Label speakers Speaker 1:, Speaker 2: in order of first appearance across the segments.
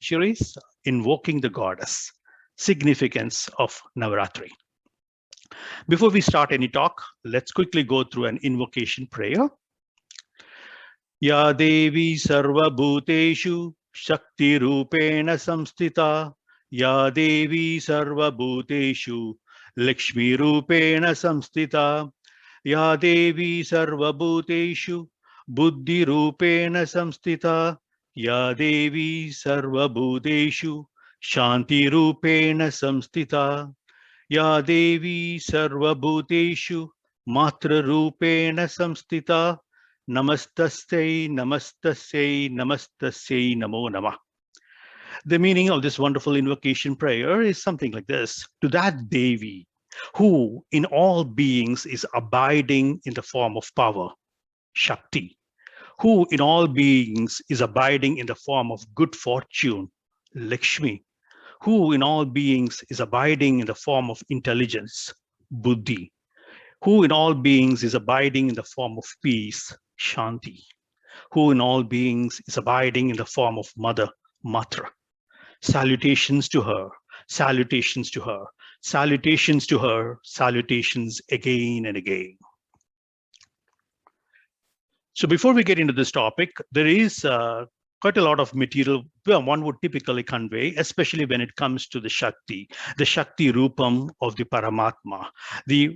Speaker 1: lecture is Invoking the Goddess, Significance of Navaratri. Before we start any talk, let's quickly go through an invocation prayer. Ya Devi Sarva Bhuteshu Shakti Rupena Samstita. Ya Devi Sarva Bhuteshu Lakshmi Rupena Samstita. Ya Devi Sarva Bhuteshu Buddhi Rupena Samstita. Ya Devi Sarva Bhuteshu Shanti Rupena Samstita. Ya Devi Sarva Bhuteshu Matra Rupena Samstita. Namastastai, Namastastai, Namastastai, Namo Namah. The meaning of this wonderful invocation prayer is something like this. To that Devi, who in all beings is abiding in the form of power, Shakti, who in all beings is abiding in the form of good fortune, Lakshmi, who in all beings is abiding in the form of intelligence, Buddhi, who in all beings is abiding in the form of peace, Shanti, who in all beings is abiding in the form of Mother, Matra. Salutations to her, salutations to her, salutations to her, salutations again and again. So before we get into this topic, there is quite a lot of material one would typically convey, especially when it comes to the Shakti Rupam of the Paramatma.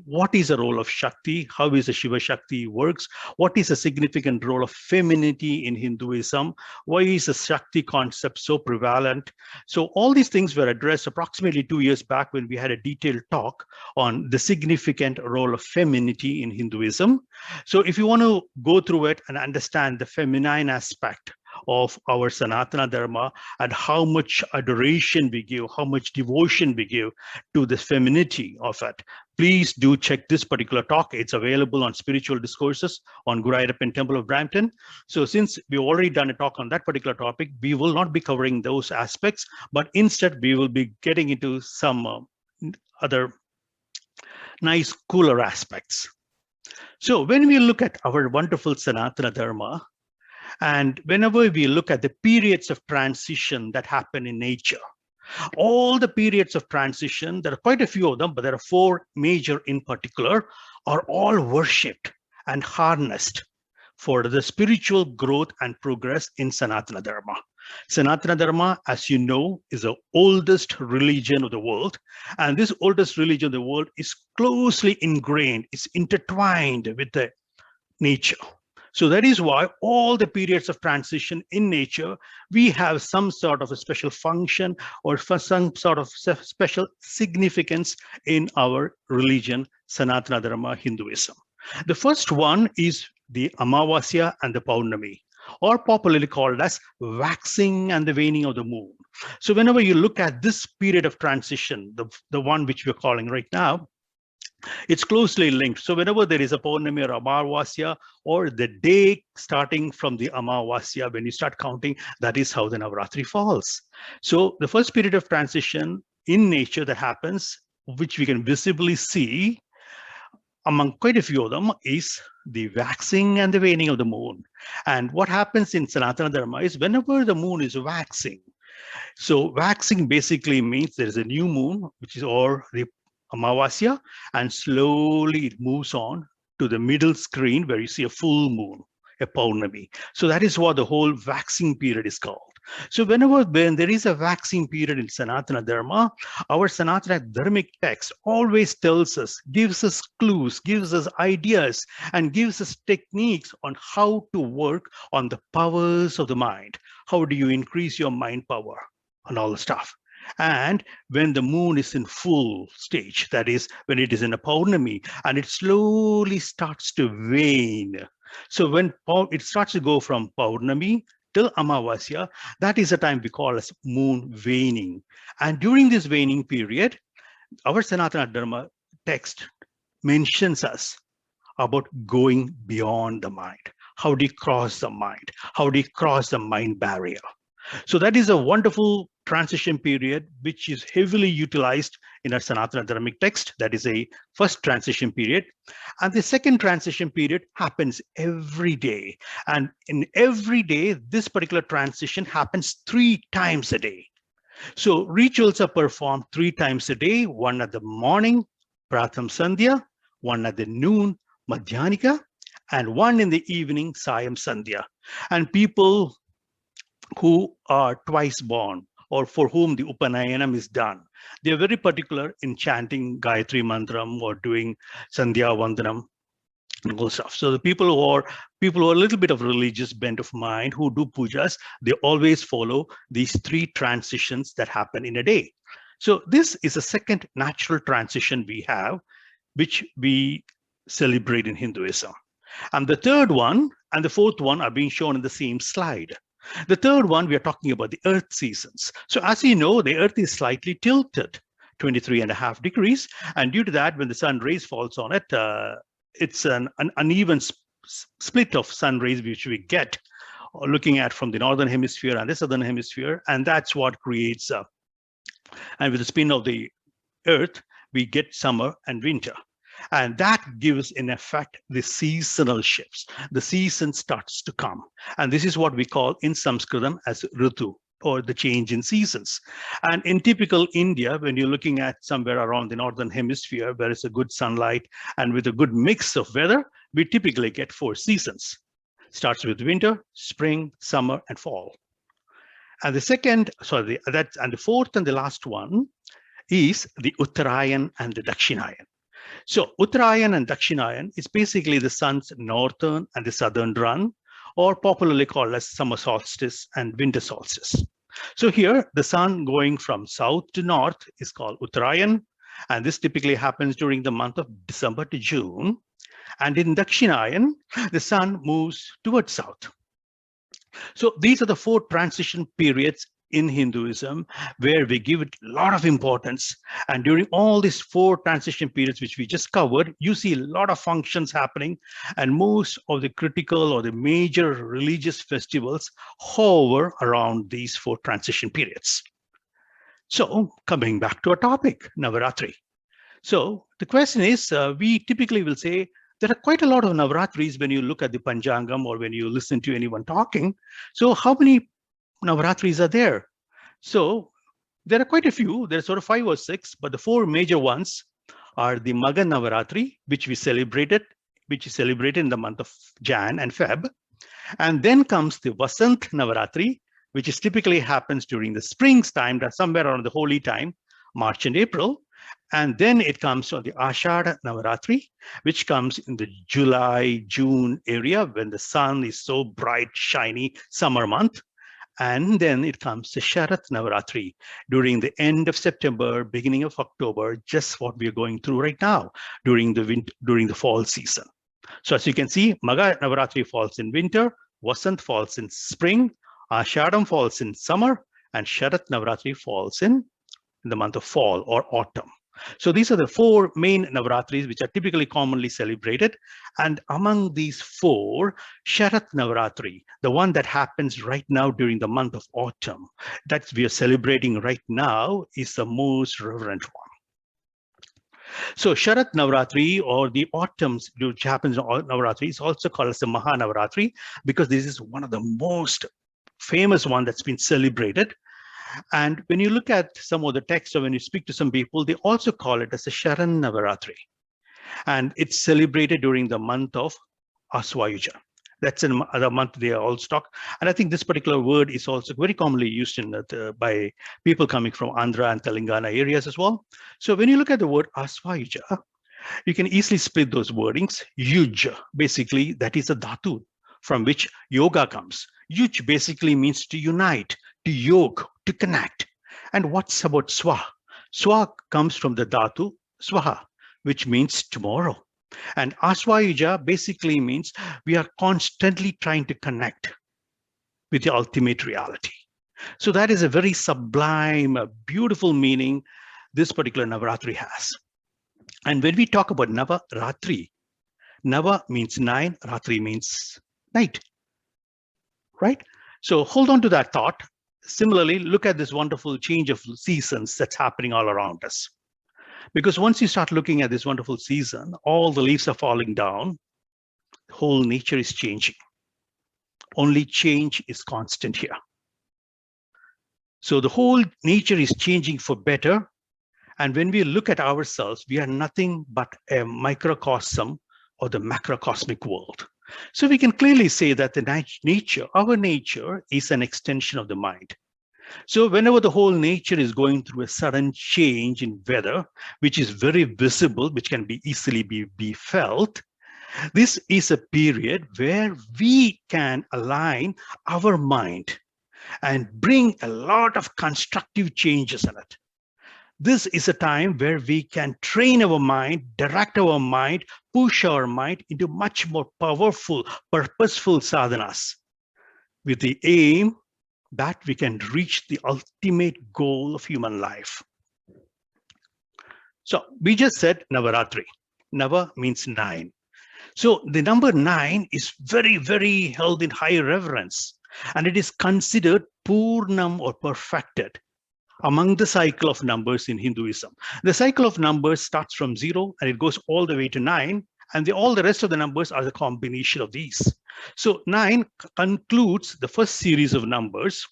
Speaker 1: What is the role of Shakti? How is the Shiva Shakti works? What is the significant role of femininity in Hinduism? Why is the Shakti concept so prevalent? So all these things were addressed approximately 2 years back when we had a detailed talk on the significant role of femininity in Hinduism. So if you want to go through it and understand the feminine aspect of our Sanatana Dharma and how much adoration we give, how much devotion we give to the femininity of it, please do check this particular talk. It's available on Spiritual Discourses on Guru Ayyappan Temple of Brampton. So since we've already done a talk on that particular topic, we will not be covering those aspects, but instead we will be getting into some other nice, cooler aspects. So when we look at our wonderful Sanatana Dharma, and whenever we look at the periods of transition that happen in nature, all the periods of transition, there are quite a few of them, but there are 4 major in particular, are all worshipped and harnessed for the spiritual growth and progress in Sanatana Dharma. Sanatana Dharma, as you know, is the oldest religion of the world. And this oldest religion of the world is closely ingrained, it's intertwined with the nature. So that is why all the periods of transition in nature, we have some sort of a special function or some sort of special significance in our religion, Sanatana Dharma Hinduism. The first one is the Amavasya and the Paurnami, or popularly called as waxing and the waning of the moon. So whenever you look at this period of transition, the one which we're calling right now, it's closely linked. So whenever there is a Paurnami or Amavasya, or the day starting from the Amavasya, when you start counting, that is how the Navaratri falls. So the first period of transition in nature that happens, which we can visibly see among quite a few of them, is the waxing and the waning of the moon. And what happens in Sanatana Dharma is whenever the moon is waxing, so waxing basically means there is a new moon, which is or the Amavasya, and slowly it moves on to the middle screen where you see a full moon, a Paurnami. So that is what the whole waxing period is called. So when there is a waxing period in Sanatana Dharma, our Sanatana Dharmic text always tells us, gives us clues, gives us ideas, and gives us techniques on how to work on the powers of the mind. How do you increase your mind power and all the stuff? And when the moon is in full stage, that is when it is in a Paurnami and it slowly starts to wane. So when it starts to go from Paurnami till Amavasya, that is the time we call as moon waning. And during this waning period, our Sanatana Dharma text mentions us about going beyond the mind. How do you cross the mind? How do you cross the mind barrier? So that is a wonderful transition period, which is heavily utilized in our Sanatana Dharmic text. That is a first transition period. And the second transition period happens every day. And in every day, this particular transition happens 3 times a day. So rituals are performed 3 times a day, one at the morning, Pratham Sandhya, one at the noon, Madhyanika, and one in the evening, Sayam Sandhya. And people who are twice born or for whom the Upanayanam is done, they are very particular in chanting Gayatri Mantram or doing Sandhya Vandanam and all stuff. So the people who are a little bit of religious bent of mind who do pujas, they always follow these 3 transitions that happen in a day. So this is a second natural transition we have, which we celebrate in Hinduism. And the third one and the fourth one are being shown in the same slide. The third one, we are talking about the earth seasons. So as you know, the earth is slightly tilted, 23.5 degrees. And due to that, when the sun rays falls on it, it's an uneven split of sun rays which we get looking at from the northern hemisphere and the southern hemisphere. And that's what creates, and with the spin of the earth, we get summer and winter. And that gives, in effect, the seasonal shifts. The season starts to come. And this is what we call in Sanskritam as Ritu, or the change in seasons. And in typical India, when you're looking at somewhere around the northern hemisphere, where it's a good sunlight and with a good mix of weather, we typically get 4 seasons. Starts with winter, spring, summer, and fall. And the fourth and the last one is the Uttarayan and the Dakshinayan. So Uttarayan and Dakshinayan is basically the sun's northern and the southern run, or popularly called as summer solstice and winter solstice. So here, the sun going from south to north is called Uttarayan, and this typically happens during the month of December to June. And in Dakshinayan, the sun moves towards south. So these are the 4 transition periods in Hinduism, where we give it a lot of importance. And during all these 4 transition periods, which we just covered, you see a lot of functions happening, and most of the critical or the major religious festivals hover around these 4 transition periods. So coming back to our topic, Navaratri. So the question is, we typically will say, there are quite a lot of Navaratris when you look at the Panchangam or when you listen to anyone talking. So how many Navaratris are there? So there are quite a few. There's sort of 5 or 6, but the 4 major ones are the Magha Navaratri, which is celebrated in the month of Jan and Feb. And then comes the Vasant Navaratri, which is typically happens during the spring's time, that's somewhere around the holy time, March and April. And then it comes on the Ashada Navaratri, which comes in the July, June area when the sun is so bright, shiny, summer month. And then it comes to Sharat Navaratri during the end of September, beginning of October, just what we are going through right now during the fall season. So as you can see, Magha Navaratri falls in winter, Vasant falls in spring, Ashadam falls in summer, and Sharat Navaratri falls in the month of fall or autumn. So these are the 4 main Navaratris which are typically commonly celebrated. And among these 4, Sharat Navaratri, the one that happens right now during the month of autumn, that we are celebrating right now, is the most reverent one. So Sharat Navaratri, or the autumns, which happens in Navaratri, is also called as the Maha Navaratri, because this is one of the most famous one that's been celebrated. And when you look at some of the texts, or when you speak to some people, they also call it as a Sharan Navaratri. And it's celebrated during the month of Aswayuja. That's another month they are all stuck. And I think this particular word is also very commonly used by people coming from Andhra and Telangana areas as well. So when you look at the word Aswayuja, you can easily split those wordings. Yuj, basically, that is a dhatu from which yoga comes. Yuj basically means to unite, to yoke, to connect. And what's about swa? Swa comes from the dhatu swaha, which means tomorrow. And Aswayuja basically means we are constantly trying to connect with the ultimate reality. So that is a very sublime, beautiful meaning this particular Navaratri has. And when we talk about Navaratri, Nava means 9, Ratri means night, right? So hold on to that thought. Similarly, look at this wonderful change of seasons that's happening all around us. Because once you start looking at this wonderful season, all the leaves are falling down, the whole nature is changing. Only change is constant here. So the whole nature is changing for better. And when we look at ourselves, we are nothing but a microcosm of the macrocosmic world. So we can clearly say that the nature, our nature, is an extension of the mind. So whenever the whole nature is going through a sudden change in weather, which is very visible, which can be easily be felt, this is a period where we can align our mind and bring a lot of constructive changes in it. This is a time where we can train our mind, direct our mind, push our mind into much more powerful, purposeful sadhanas with the aim that we can reach the ultimate goal of human life. So we just said Navaratri. Nava means 9. So the number 9 is very, very held in high reverence, and it is considered Purnam or perfected among the cycle of numbers in Hinduism. The cycle of numbers starts from 0 and it goes all the way to 9, and all the rest of the numbers are the combination of these. So 9 concludes the first series of numbers.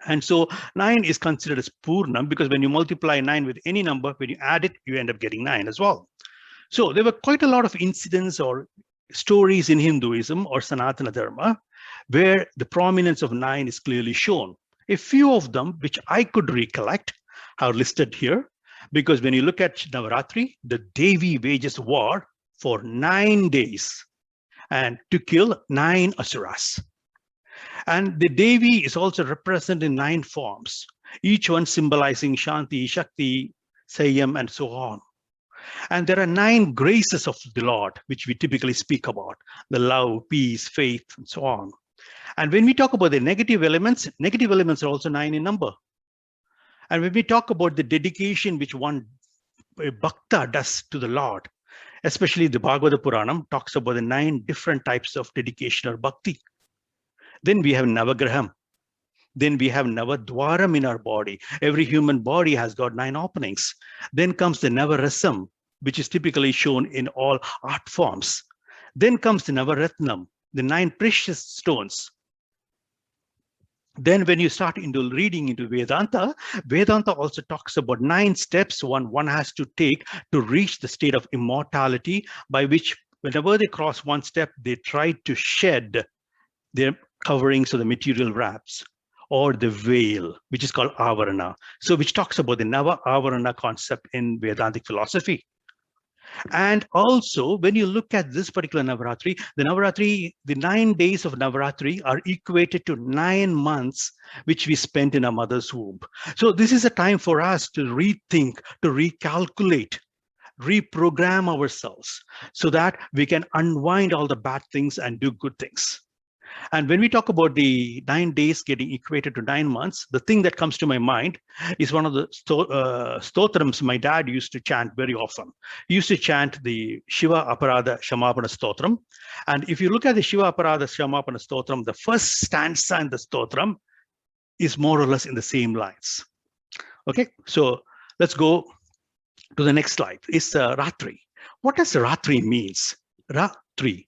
Speaker 1: And so 9 is considered as Purnam because when you multiply 9 with any number, when you add it, you end up getting 9 as well. So there were quite a lot of incidents or stories in Hinduism or Sanatana Dharma where the prominence of 9 is clearly shown. A few of them, which I could recollect, are listed here, because when you look at Navaratri, the Devi wages war for 9 days and to kill 9 asuras. And the Devi is also represented in 9 forms, each one symbolizing Shanti, Shakti, Sayam, and so on. And there are 9 graces of the Lord, which we typically speak about, the love, peace, faith, and so on. And when we talk about the negative elements are also 9 in number. And when we talk about the dedication which one bhakta does to the Lord, especially the Bhagavata Puranam talks about the 9 different types of dedication or bhakti. Then we have Navagraham. Then we have Navadwaram in our body. Every human body has got 9 openings. Then comes the Navarasam, which is typically shown in all art forms. Then comes the Navaratnam, the 9 precious stones. Then when you start into reading into Vedanta, Vedanta also talks about 9 steps one has to take to reach the state of immortality, by which whenever they cross one step, they try to shed their coverings of the material wraps or the veil, which is called avarana. So which talks about the Nava Avarana concept in Vedantic philosophy. And also, when you look at this particular Navaratri, the 9 days of Navaratri are equated to 9 months, which we spent in our mother's womb. So this is a time for us to rethink, to recalculate, reprogram ourselves so that we can unwind all the bad things and do good things. And when we talk about the 9 days getting equated to 9 months, the thing that comes to my mind is one of the stotrams my dad used to chant very often. He used to chant the Shiva Aparada Shamapana Stotram. And if you look at the Shiva Aparada Shamapana Stotram, the first stanza in the Stotram is more or less in the same lines. Okay, so let's go to the next slide. It's Ratri. What does Ratri means? Ratri,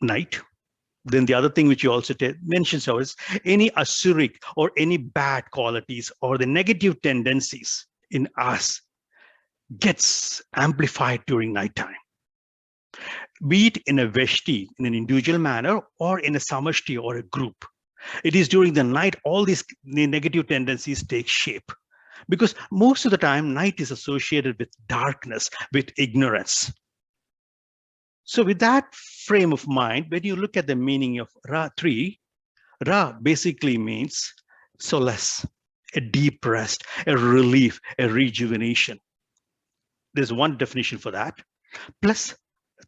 Speaker 1: night. Then the other thing which you also mentioned is any asuric or any bad qualities or the negative tendencies in us gets amplified during nighttime. Be it in a veshti, in an individual manner, or in a samashti or a group. It is during the night all these negative tendencies take shape. Because most of the time, night is associated with darkness, with ignorance. So with that frame of mind, when you look at the meaning of Ratri, Ra basically means solace, a deep rest, a relief, a rejuvenation. There's one definition for that. Plus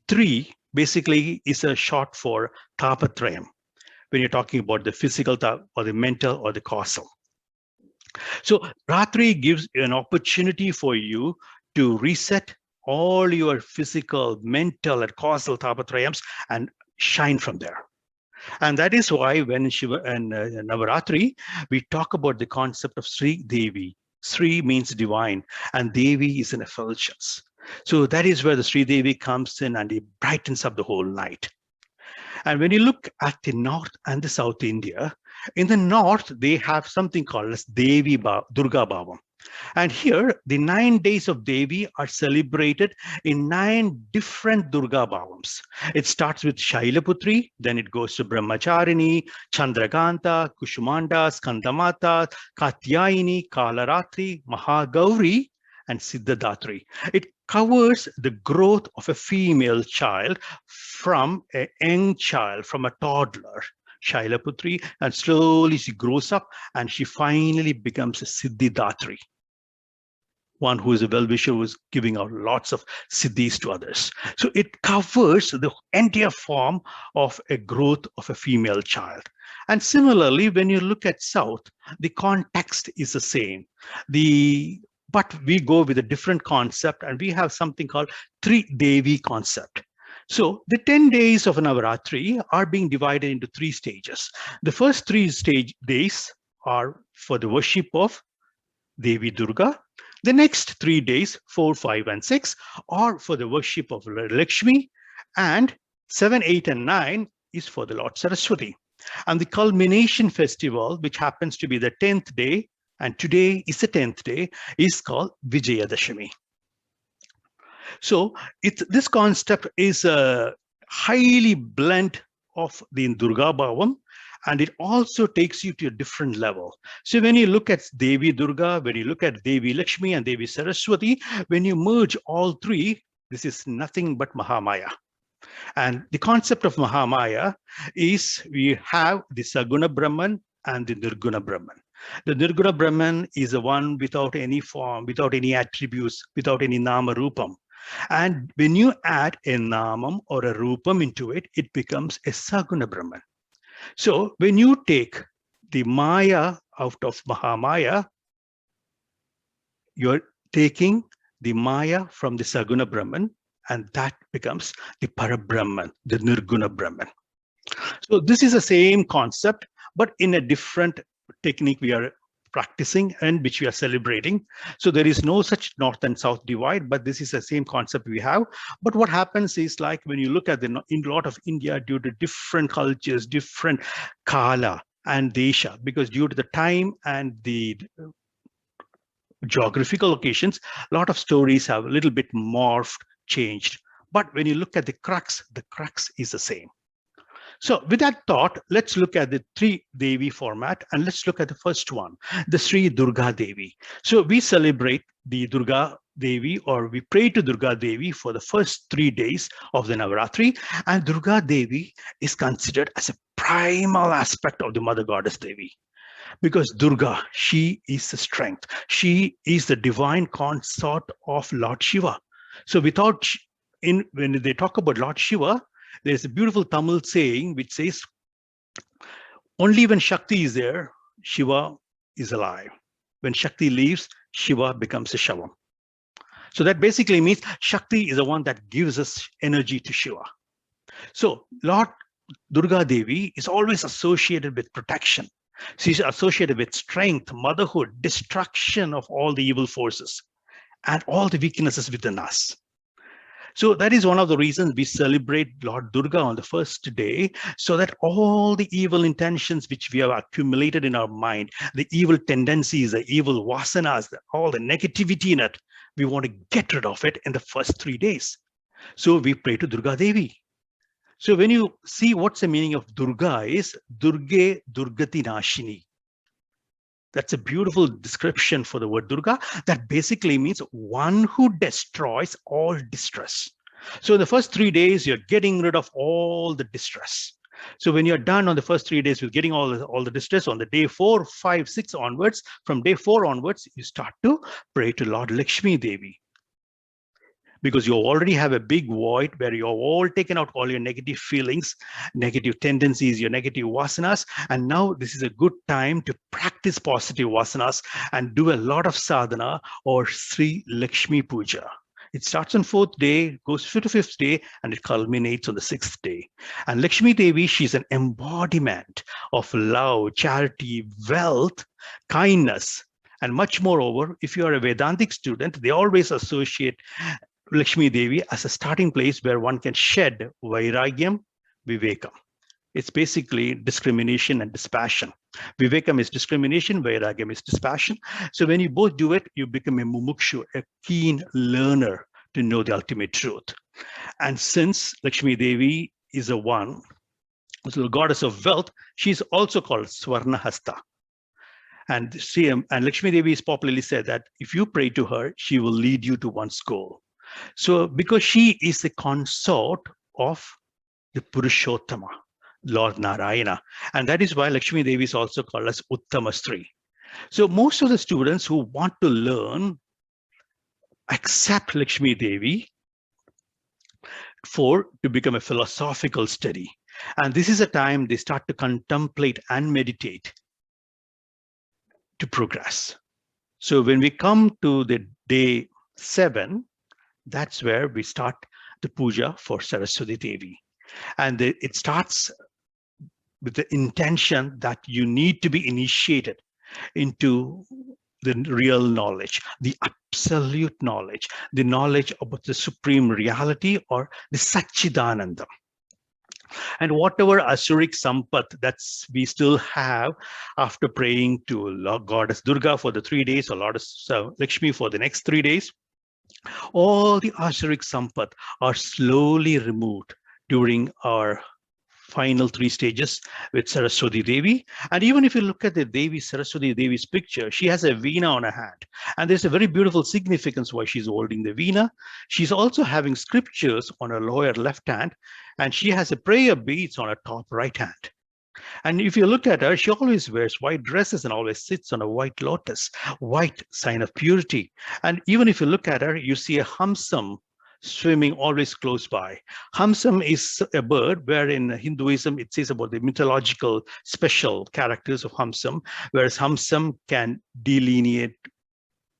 Speaker 1: 3 basically is a short for Tapatrayam, when you're talking about the physical or the mental or the causal. So Ratri gives you an opportunity for you to reset all your physical, mental, and causal tapatrayams and shine from there. And that is why when Shiva and Navaratri, we talk about the concept of Sri Devi. Sri means divine, and Devi is an effulgence. So that is where the Sri Devi comes in and it brightens up the whole night. And when you look at the North and the South India, in the North, they have something called as Durga Bhavam. And here, the 9 days of Devi are celebrated in 9 different Durga Bhavams. It starts with Shailaputri, then it goes to Brahmacharini, Chandraganta, Kushumanda, Skandamata, Katyayini, Kalaratri, Mahagauri, and Siddhadatri. It covers the growth of a female child from a young child, from a toddler, Shailaputri, and slowly she grows up and she finally becomes a Siddhidatri, one who is a well-wisher, who is giving out lots of siddhis to others. So it covers the entire form of a growth of a female child. And similarly, when you look at South, the context is the same. But we go with a different concept, and we have something called Tri Devi concept. So the 10 days of Navaratri are being divided into 3 stages. The first 3 days are for the worship of Devi Durga. The next 3 days, 4, 5, and 6, are for the worship of Lakshmi, and 7, 8, and 9 is for the Lord Saraswati. And the culmination festival, which happens to be the 10th day, and today is the 10th day, is called Vijayadashami. So this concept is a highly blend of the Durga Bhavam, and it also takes you to a different level. So when you look at Devi Durga, when you look at Devi Lakshmi and Devi Saraswati, when you merge all 3, this is nothing but Mahamaya. And the concept of Mahamaya is we have the Saguna Brahman and the Nirguna Brahman. The Nirguna Brahman is the one without any form, without any attributes, without any Nama Rupam. And when you add a Namam or a Rupam into it, it becomes a Saguna Brahman. So when you take the Maya out of Mahamaya, you're taking the Maya from the Saguna Brahman, and that becomes the Parabrahman, the Nirguna Brahman. So this is the same concept, but in a different technique we are practicing and which we are celebrating. So there is no such north and south divide, but this is the same concept we have. But what happens is, like when you look at in a lot of India, due to different cultures, different kala and desha, because due to the time and the geographical locations, a lot of stories have a little bit morphed, changed. But when you look at the crux is the same. So with that thought, let's look at the 3 Devi format, and let's look at the first one, the Sri Durga Devi. So we celebrate the Durga Devi, or we pray to Durga Devi for the first 3 days of the Navaratri, and Durga Devi is considered as a primal aspect of the Mother Goddess Devi. Because Durga, she is the strength. She is the divine consort of Lord Shiva. So when they talk about Lord Shiva, there's a beautiful Tamil saying which says, only when Shakti is there, Shiva is alive. When Shakti leaves, Shiva becomes a Shavam. So that basically means Shakti is the one that gives us energy to Shiva. So Lord Durga Devi is always associated with protection. She's associated with strength, motherhood, destruction of all the evil forces and all the weaknesses within us. So that is one of the reasons we celebrate Lord Durga on the first day, so that all the evil intentions which we have accumulated in our mind, the evil tendencies, the evil vasanas, all the negativity in it, we want to get rid of it in the first 3 days. So we pray to Durga Devi. So when you see what's the meaning of Durga is Durge Durgati Nashini. That's a beautiful description for the word Durga. That basically means one who destroys all distress. So in the first 3 days, you're getting rid of all the distress. So when you're done on the first 3 days with getting all the distress, on the day 4, 5, 6 onwards, from day 4 onwards, you start to pray to Lord Lakshmi Devi. Because you already have a big void where you've all taken out all your negative feelings, negative tendencies, your negative vasanas. And now this is a good time to practice positive vasanas and do a lot of sadhana or Sri Lakshmi Puja. It starts on fourth day, goes to fifth day, and it culminates on the sixth day. And Lakshmi Devi, she's an embodiment of love, charity, wealth, kindness, and much moreover. If you are a Vedantic student, they always associate Lakshmi Devi as a starting place where one can shed vairagyam, vivekam. It's basically discrimination and dispassion. Vivekam is discrimination, vairagyam is dispassion. So when you both do it, you become a mumukshu, a keen learner to know the ultimate truth. And since Lakshmi Devi is a one, the goddess of wealth, she's also called Swarnahasta. And Lakshmi Devi is popularly said that if you pray to her, she will lead you to one's goal. So because she is the consort of the Purushottama, Lord Narayana. And that is why Lakshmi Devi is also called as Uttamastri. So most of the students who want to learn accept Lakshmi Devi to become a philosophical study. And this is a time they start to contemplate and meditate to progress. So when we come to the day 7, that's where we start the puja for Saraswati Devi. And it starts with the intention that you need to be initiated into the real knowledge, the absolute knowledge, the knowledge about the supreme reality or the Satchidananda. And whatever Asuric Sampat that we still have after praying to Goddess Durga for the 3 days or Goddess Lakshmi for the next 3 days, all the Asuric Sampat are slowly removed during our final 3 stages with Saraswati Devi. And even if you look at the Devi, Saraswati Devi's picture, she has a veena on her hand. And there's a very beautiful significance why she's holding the veena. She's also having scriptures on her lower left hand, and she has a prayer beads on her top right hand. And if you look at her, she always wears white dresses and always sits on a white lotus, white sign of purity. And even if you look at her, you see a hamsam swimming always close by. Hamsam is a bird where in Hinduism it says about the mythological special characters of Hamsam, whereas Hamsam can delineate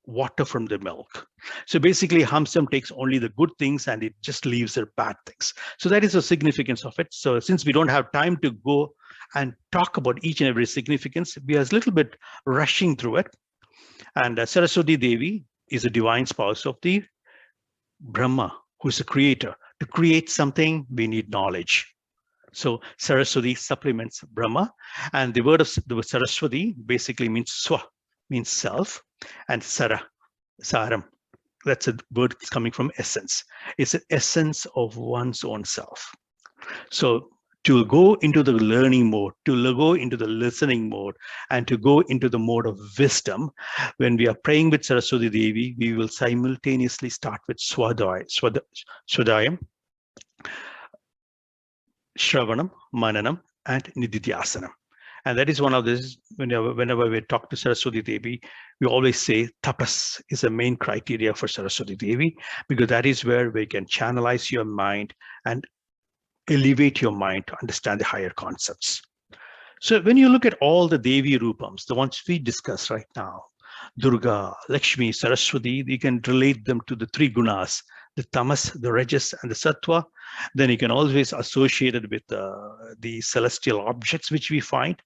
Speaker 1: water from the milk. So basically Hamsam takes only the good things and it just leaves the bad things. So that is the significance of it. So since we don't have time to go and talk about each and every significance, we are a little bit rushing through it. And Saraswati Devi is a divine spouse of the Brahma, who's the creator. To create something, we need knowledge. So Saraswati supplements Brahma, and the word Saraswati basically means swa, means self, and saram. That's a word coming from essence. It's an essence of one's own self. So to go into the learning mode, to go into the listening mode, and to go into the mode of wisdom, when we are praying with Saraswati Devi, we will simultaneously start with Swadhyayam, Shravanam, Mananam, and Nididhyasanam. And that is one of this, whenever we talk to Saraswati Devi, we always say tapas is the main criteria for Saraswati Devi, because that is where we can channelize your mind and elevate your mind to understand the higher concepts. So when you look at all the Devi Rupams, the ones we discuss right now, Durga, Lakshmi, Saraswati, you can relate them to the 3 gunas, the tamas, the rajas, and the sattva. Then you can always associate it with the celestial objects which we find.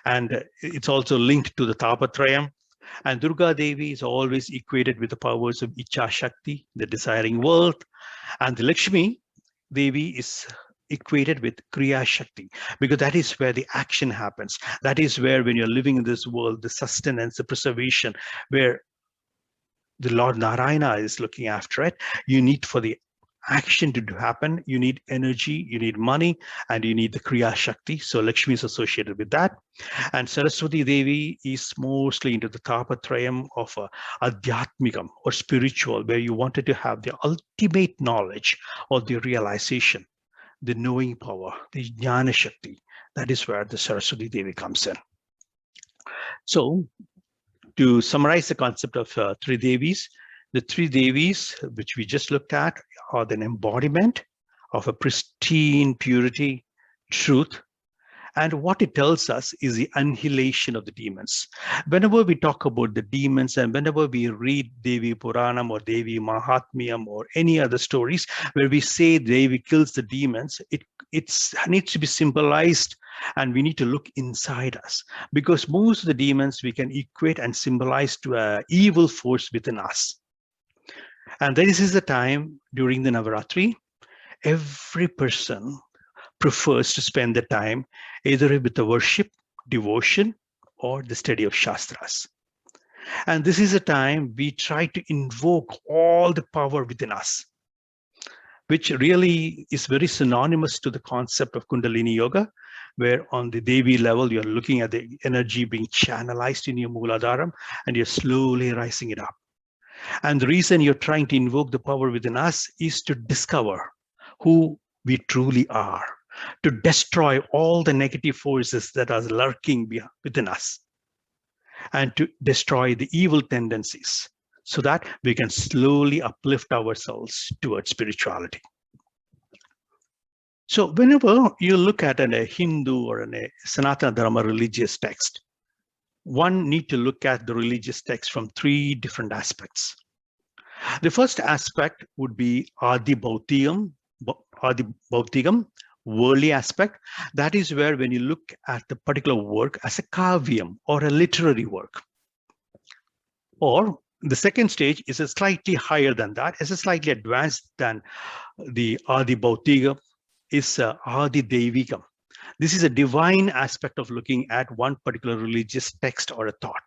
Speaker 1: And it's also linked to the Tapatrayam. And Durga Devi is always equated with the powers of Icha Shakti, the desiring world. And the Lakshmi Devi is equated with Kriya Shakti, because that is where the action happens. That is where, when you're living in this world, the sustenance, the preservation, where the Lord Narayana is looking after it, you need for the action to happen, you need energy, you need money, and you need the Kriya Shakti. So Lakshmi is associated with that. And Saraswati Devi is mostly into the Tapatrayam of Adhyatmikam or spiritual, where you wanted to have the ultimate knowledge or the realization, the knowing power, the Jnana Shakti. That is where the Saraswati Devi comes in. So to summarize the concept of 3 Devis, the 3 Devis, which we just looked at, are an embodiment of a pristine purity, truth, And what it tells us is the annihilation of the demons. Whenever we talk about the demons and whenever we read Devi Puranam or Devi Mahatmyam or any other stories where we say Devi kills the demons, it needs to be symbolized, and we need to look inside us, because most of the demons we can equate and symbolize to an evil force within us. And this is the time during the Navaratri, every person prefers to spend the time either with the worship, devotion, or the study of Shastras. And this is a time we try to invoke all the power within us, which really is very synonymous to the concept of Kundalini Yoga, where on the Devi level, you're looking at the energy being channelized in your Mooladharam, and you're slowly rising it up. And the reason you're trying to invoke the power within us is to discover who we truly are, to destroy all the negative forces that are lurking within us, and to destroy the evil tendencies so that we can slowly uplift ourselves towards spirituality. So whenever you look at a Hindu or a Sanatana Dharma religious text, one need to look at the religious text from three different aspects. The first aspect would be Adi Bhautigam, worldly aspect. That is where when you look at the particular work as a kavyam or a literary work. Or the second stage is a slightly higher than that, is a slightly advanced than the Adi Bhautigam, is Adi Devigam. This is a divine aspect of looking at one particular religious text or a thought.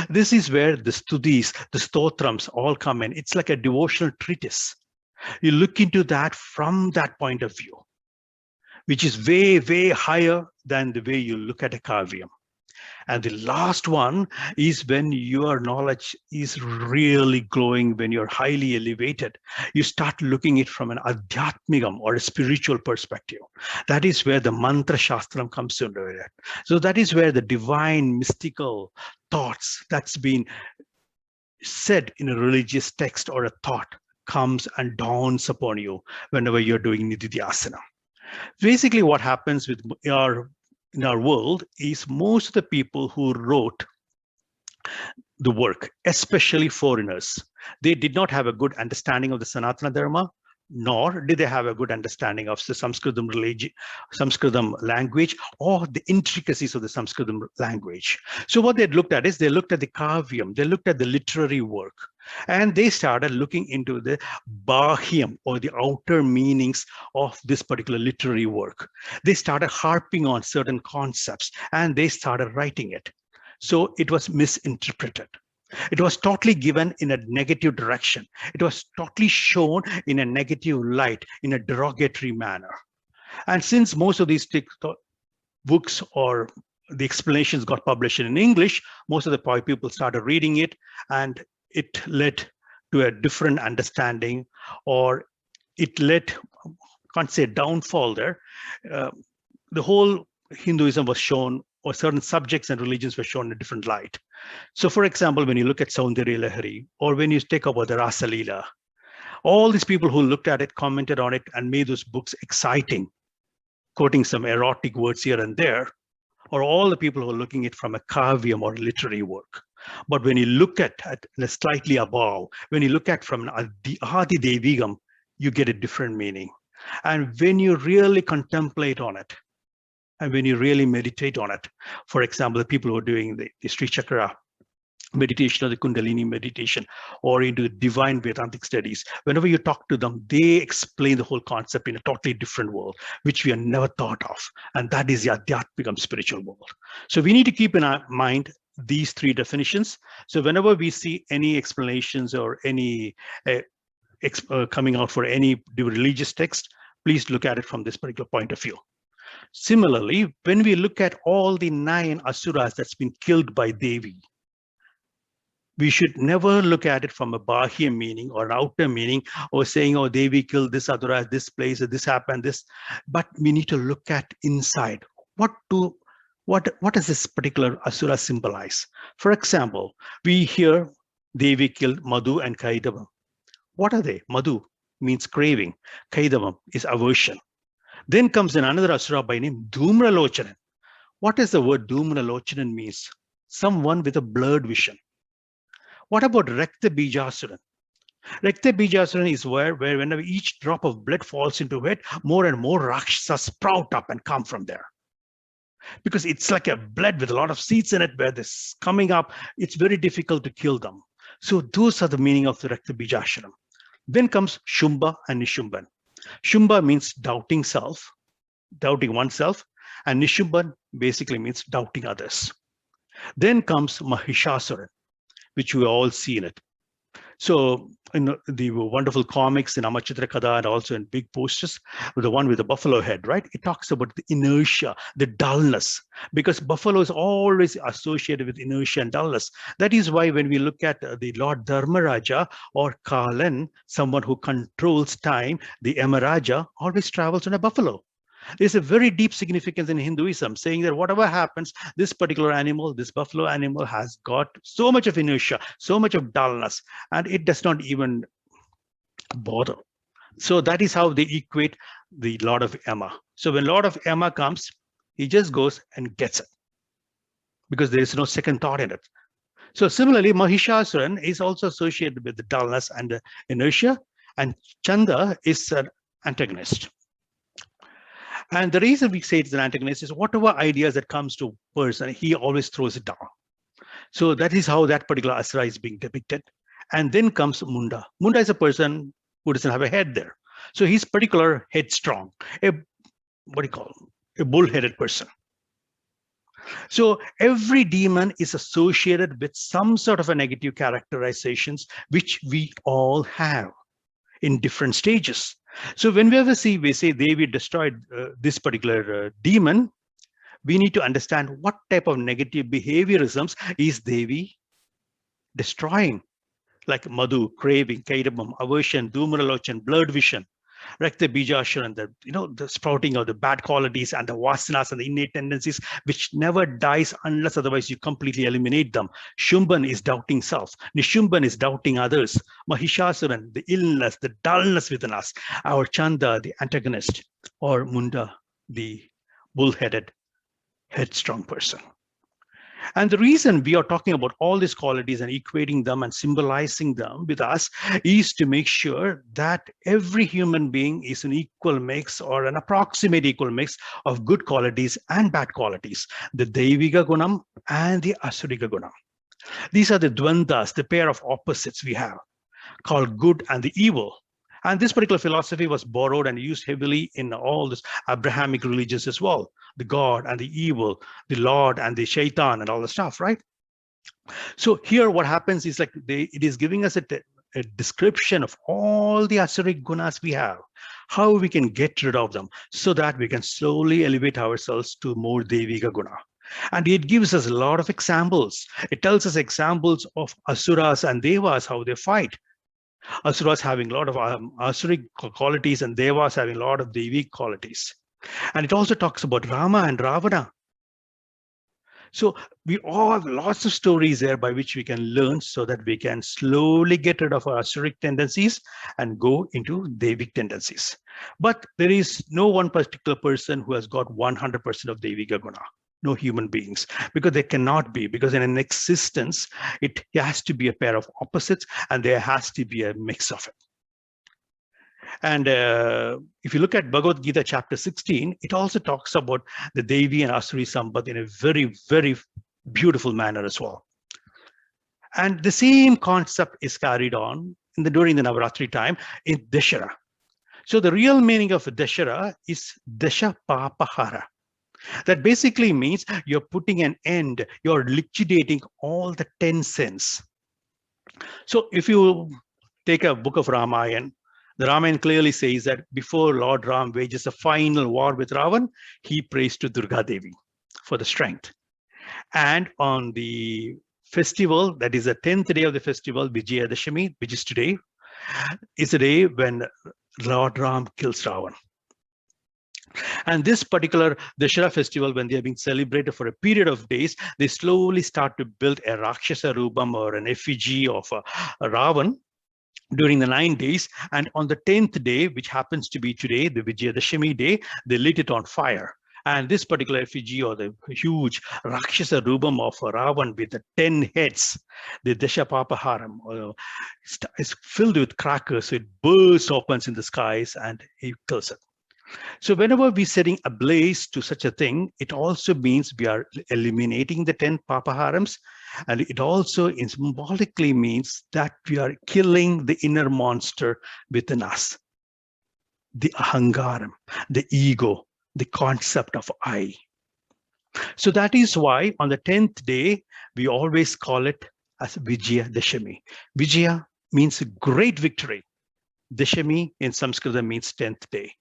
Speaker 1: This is where the studis, the stotrams all come in. It's like a devotional treatise. You look into that from that point of view, which is way, way higher than the way you look at a kavyam. And the last one is when your knowledge is really glowing, when you're highly elevated, you start looking at it from an adhyatmigam or a spiritual perspective. That is where the mantra shastram comes under it. So that is where the divine mystical thoughts that's been said in a religious text or a thought comes and dawns upon you whenever you're doing nididhyasana. Basically, what happens with in our world is most of the people who wrote the work, especially foreigners, they did not have a good understanding of the Sanatana Dharma, nor did they have a good understanding of the Sanskritam language or the intricacies of the Sanskritam language. So what they looked at is they looked at the kavyam, they looked at the literary work, and they started looking into the bahyam or the outer meanings of this particular literary work. They started harping on certain concepts and they started writing it. So it was misinterpreted. It was totally given in a negative direction. It was totally shown in a negative light, in a derogatory manner. And since most of these books or the explanations got published in English, most of the people started reading it, and it led to a different understanding, or it led, can't say downfall there. The whole Hinduism was shown, or certain subjects and religions were shown in a different light. So for example, when you look at Saundarya Lahari, or when you take about the Rasa Leela, all these people who looked at it, commented on it, and made those books exciting, quoting some erotic words here and there, or all the people who are looking at it from a kavyam or literary work. But when you look at it slightly above, when you look at from an Adi Devigam, you get a different meaning. And when you really contemplate on it, and when you really meditate on it, for example, the people who are doing the Sri Chakra meditation or the Kundalini meditation or into the divine Vedantic studies, whenever you talk to them, they explain the whole concept in a totally different world, which we have never thought of. And that is the Adhyatmikam spiritual world. So we need to keep in our mind these three definitions. So whenever we see any explanations or any coming out for any religious text, please look at it from this particular point of view. Similarly, when we look at all the 9 asuras that's been killed by Devi, we should never look at it from a bahya meaning or an outer meaning, or saying, oh, Devi killed this asura at this place, or this happened, this. But we need to look at inside. What does this particular asura symbolize? For example, we hear Devi killed Madhu and Kaidavam. What are they? Madhu means craving. Kaidavam is aversion. Then comes another asura by name Dhumralochanan. What does the word Dhumralochanan means? Someone with a blurred vision. What about Rakta Bijasuran? Rakta Bijasuran is where whenever each drop of blood falls into it, more and more Rakshasas sprout up and come from there. Because it's like a blood with a lot of seeds in it where this coming up, it's very difficult to kill them. So those are the meaning of the Rakta Bijasuran. Then comes Shumba and Nishumban. Shumba means doubting self, doubting oneself, and Nishumban basically means doubting others. Then comes Mahishasuran, which we all see in it. So in the wonderful comics in Amachitra Kada and also in big posters, the one with the buffalo head, right? It talks about the inertia, the dullness, because buffalo is always associated with inertia and dullness. That is why when we look at the Lord Dharmaraja or Kalan, someone who controls time, the Yamaraja always travels on a buffalo. There's a very deep significance in Hinduism saying that whatever happens, this particular animal, this buffalo animal has got so much of inertia, so much of dullness, and it does not even bother. So that is how they equate the Lord of Yama. So when Lord of Yama comes, he just goes and gets it because there is no second thought in it. So similarly, Mahishasuran is also associated with the dullness and the inertia, and Chanda is an antagonist. And the reason we say it's an antagonist is whatever ideas that comes to a person, he always throws it down. So that is how that particular asura is being depicted. And then comes Munda. Munda is a person who doesn't have a head there. So he's particular headstrong, what do you call him? A bull-headed person. So every demon is associated with some sort of a negative characterizations, which we all have in different stages. So when we say Devi destroyed this particular demon, we need to understand what type of negative behaviorisms is Devi destroying, like Madhu, craving, Kaidamam, aversion, Dhumralochan, blurred vision, Rakta Bijasuran, the sprouting of the bad qualities and the vasanas and the innate tendencies, which never dies unless otherwise you completely eliminate them. Shumban is doubting self. Nishumban is doubting others. Mahishasuran, the illness, the dullness within us. Our Chanda, the antagonist, or Munda, the bull-headed, headstrong person. And the reason we are talking about all these qualities and equating them and symbolizing them with us is to make sure that every human being is an equal mix or an approximate equal mix of good qualities and bad qualities, the Deviga Gunam and the Asuriga Gunam. These are the dvandas, the pair of opposites we have, called good and the evil. And this particular philosophy was borrowed and used heavily in all this Abrahamic religions as well. The God and the evil, the Lord and the Shaitan and all the stuff, right? So here what happens is like it is giving us a description of all the Asuric gunas we have, how we can get rid of them so that we can slowly elevate ourselves to more Deviga guna. And it gives us a lot of examples. It tells us examples of Asuras and Devas, how they fight. Asuras having a lot of Asuric qualities and Devas having a lot of Devic qualities. And it also talks about Rama and Ravana. So we all have lots of stories there by which we can learn so that we can slowly get rid of our Asuric tendencies and go into Devic tendencies. But there is no one particular person who has got 100% of Deviga guna. No human beings, because they cannot be, because in an existence, it has to be a pair of opposites and there has to be a mix of it. And if you look at Bhagavad Gita chapter 16, it also talks about the Devi and Asuri Sambad in a very, very beautiful manner as well. And the same concept is carried on during the Navaratri time in Dashara. So the real meaning of Dashara is Dasha Papahara. That basically means you're putting an end, you're liquidating all the 10 sins. So if you take a book of Ramayana, the Ramayana clearly says that before Lord Ram wages a final war with Ravan, he prays to Durga Devi for the strength. And on the festival, that is the 10th day of the festival, Vijayadashami, which is today, is the day when Lord Ram kills Ravan. And this particular Dashara festival, when they are being celebrated for a period of days, they slowly start to build a Rakshasa Rupam or an effigy of a Ravan during the 9 days. And on the 10th day, which happens to be today, the Vijayadashami day, they lit it on fire. And this particular effigy, or the huge Rakshasa Rubam of Ravan with the 10 heads, the Deshapapaharam, is filled with crackers. So it bursts opens in the skies and he kills it. So whenever we're setting ablaze to such a thing, it also means we are eliminating the 10 papaharams. And it also symbolically means that we are killing the inner monster within us, the ahangaram, the ego, the concept of I. So that is why on the 10th day, we always call it as Vijaya Dashami. Vijaya means great victory. Dashami in Sanskrit means 10th day.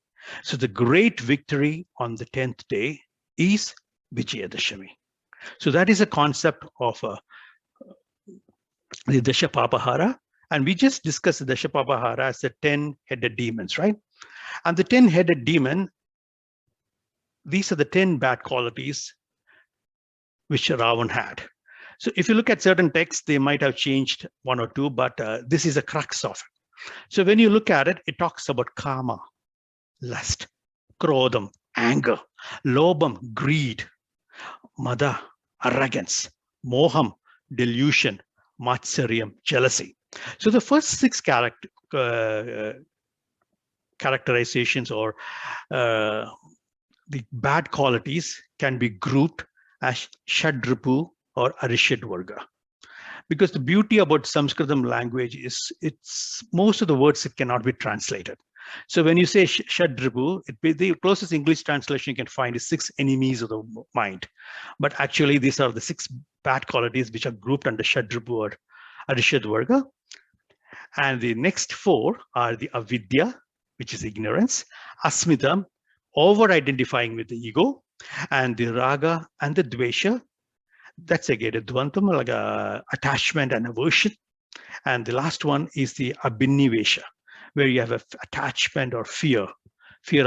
Speaker 1: So the great victory on the 10th day is Vijaya Dashami. So that is a concept of the Dashapapahara. And we just discussed the Dashapapahara as the 10-headed demons, right? And the 10-headed demon, these are the 10 bad qualities which Ravan had. So if you look at certain texts, they might have changed one or two, but this is a crux of it. So when you look at it, it talks about kama, lust, krodham, anger, lobham, greed, mada, arrogance, moham, delusion, matsaryam, jealousy. So the first 6 characterizations or the bad qualities can be grouped as Shadripu or Arishad Varga. Because the beauty about Sanskritam language is most of the words it cannot be translated. So when you say Shadripu, the closest English translation you can find is 6 enemies of the mind. But actually, these are the 6 bad qualities which are grouped under Shadripu or Arishad Varga. And the next 4 are the avidya, which is ignorance, asmita, over-identifying with the ego, and the raga and the dvesha, that's again a dvantam, like a attachment and aversion. And the last one is the abhinivesha, where you have an attachment or fear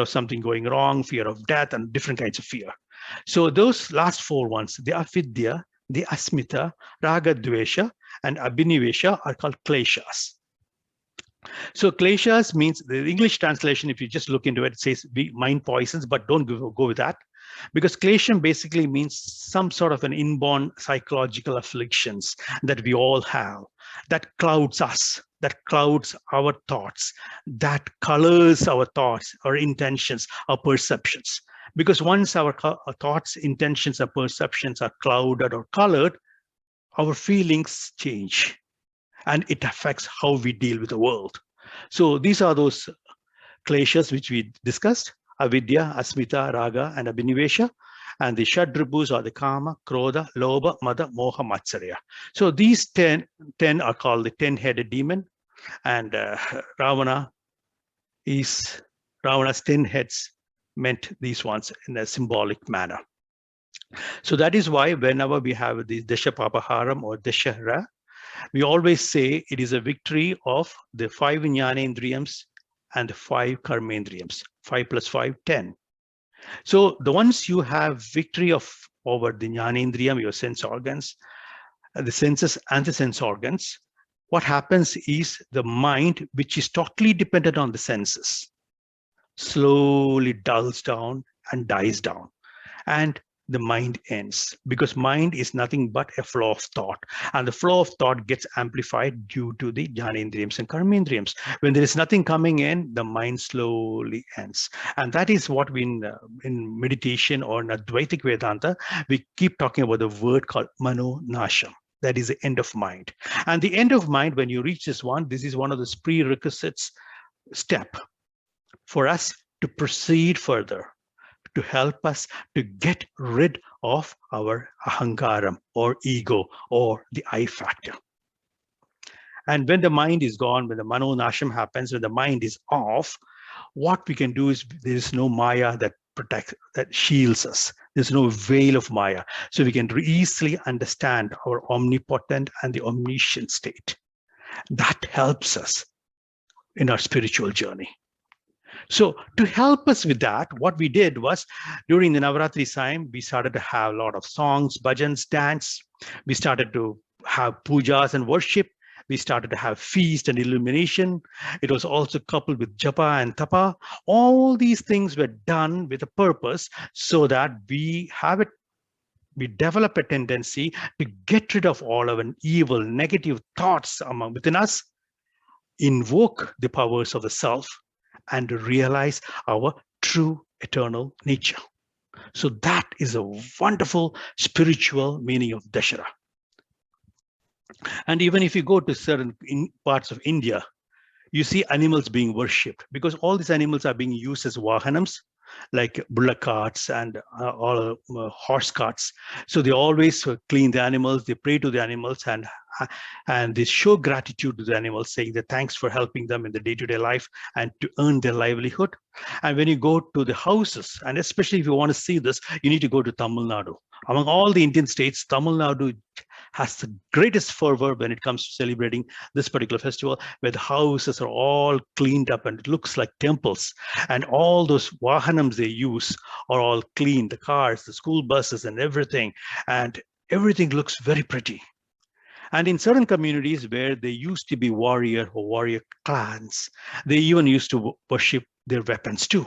Speaker 1: of something going wrong, fear of death, and different kinds of fear. So those last 4 ones, the avidya, the asmita, raga, dvesha, and abhinivesha are called kleshas. So kleshas means, the English translation, if you just look into it, it says mind poisons, but don't go with that. Because klesham basically means some sort of an inborn psychological afflictions that we all have, that clouds us, that clouds our thoughts, that colors our thoughts, our intentions, our perceptions. Because once our thoughts, intentions, or perceptions are clouded or colored, our feelings change. And it affects how we deal with the world. So these are those kleshas which we discussed: avidya, asmita, raga, and abhinivesha. And the shadribus are the kama, krodha, lobha, mada, moha, matsarya. So these 10 are called the 10-headed demon. And Ravana's 10 heads meant these ones in a symbolic manner. So that is why whenever we have the Deshapapaharam or Dashara, we always say it is a victory of the 5 jnanendriyams and the 5 karmendriyams. 5 plus 5, 10. So the ones you have victory over the jnanendriyam, your sense organs, the senses and the sense organs, what happens is the mind, which is totally dependent on the senses, slowly dulls down and dies down. And the mind ends, because mind is nothing but a flow of thought, and the flow of thought gets amplified due to the jnanendriyams and karmendriyams. When there is nothing coming in, the mind slowly ends. And that is what we in meditation or in Advaitic Vedanta, we keep talking about the word called mano nasham. That is the end of mind. And the end of mind, when you reach this is one of the prerequisites step for us to proceed further, to help us to get rid of our ahangaram or ego or the I factor. And when the mind is gone, when the mano nasham happens, when the mind is off, what we can do is, there is no maya that protects, that shields us. There's no veil of maya. So we can easily understand our omnipotent and the omniscient state. That helps us in our spiritual journey. So to help us with that, what we did was, during the Navaratri time, we started to have a lot of songs, bhajans, dance. We started to have pujas and worship. We started to have feast and illumination. It was also coupled with japa and tapa. All these things were done with a purpose so that we develop a tendency to get rid of all our evil, negative thoughts within us, invoke the powers of the self, and realize our true eternal nature. So that is a wonderful spiritual meaning of Dashara. And even if you go to certain parts of India, you see animals being worshipped because all these animals are being used as vahanams, like bullock carts and all horse carts. So they always clean the animals, they pray to the animals, and they show gratitude to the animals, saying that thanks for helping them in the day-to-day life and to earn their livelihood. And when you go to the houses, and especially if you want to see this, you need to go to Tamil Nadu. Among all the Indian states, Tamil Nadu has the greatest fervor when it comes to celebrating this particular festival, where the houses are all cleaned up and it looks like temples. And all those vahanams they use are all clean, the cars, the school buses and everything. And everything looks very pretty. And in certain communities where they used to be warrior or warrior clans, they even used to worship their weapons too.